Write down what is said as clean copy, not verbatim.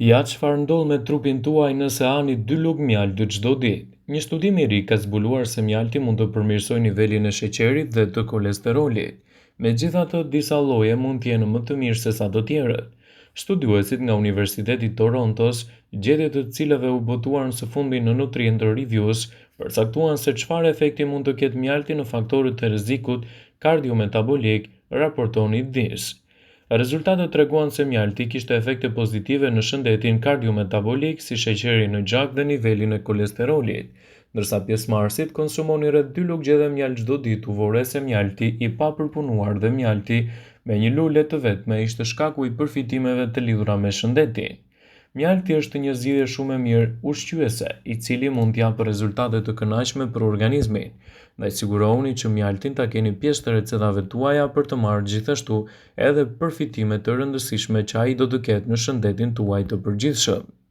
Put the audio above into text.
Ja çfarë ndodh me trupin tuaj nëse hani 2 lugë mjaltë çdo ditë. Një studim i ri ka zbuluar se mjalti mund të përmirësojë nivelin e sheqerit dhe të kolesterolit. Megjithatë, disa lloje mund të jenë më të mirë se sa të tjerët. Studiuesit nga Universiteti i Torontos, gjetjet të cilave u botuan së fundi në Nutrient Reviews, përcaktuan se çfarë efekti mund të ketë mjalti në faktorët e rrezikut kardiometabolik, raportoni DIS. Rezultatet treguan se mjalti kishte efekte pozitive në shëndetin kardiometabolik si sheqeri në gjak dhe nivelin e kolesterolit, ndërsa pjesëmarrësit konsumoni rreth 2 lugë gjedhe mjaltë çdo ditë u vorrese mjalti i papërpunuar dhe mjalti me një lule të vetme ishte shkaku i përfitimeve të lidhura me shëndetin. Mjalti është një zgjidhje shumë e mirë ushqyese, i cili mund të japë rezultate të kënaqshme për organizmin. Ndaj sigurohuni që mjaltin ta keni pjesë të recetave tuaja për të marrë gjithashtu edhe përfitime të rëndësishme që ai do të ketë në shëndetin tuaj të përgjithshëm.